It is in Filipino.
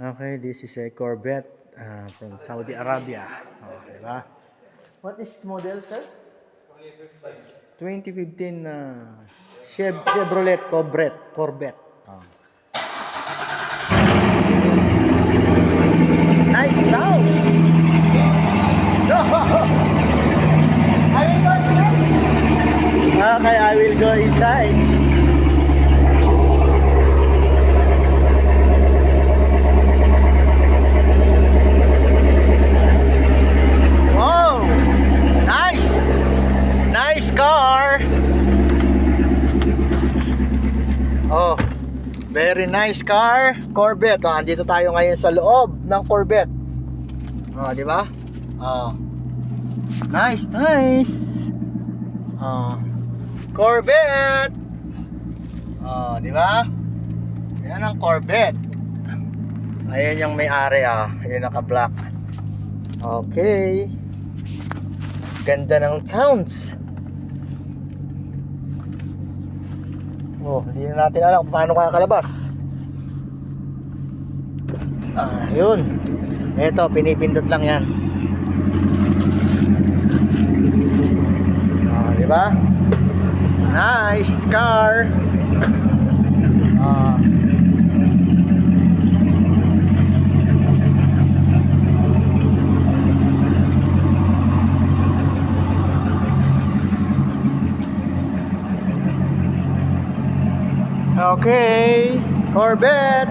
Okay, this is a Corvette from Saudi Arabia. Okay ba? What is model, sir? 2015 Chevrolet Corvette. Oh. Nice sound! I will go inside. Wow! Nice! Nice car! Oh, very nice car. Corvette. Oh, andito tayo ngayon sa loob ng Corvette. Oh, di ba? Oh. Nice, nice. Oh. Corvette. Oh, di ba? Yan ang Corvette. Ayan yung may-ari Ayan naka-black. Okay. Ganda ng sounds. Oh, hindi na natin alam kung paano kakalabas. Yun. Ito, pinipindot lang yan. Di ba? Nice car. Okay, Corvette.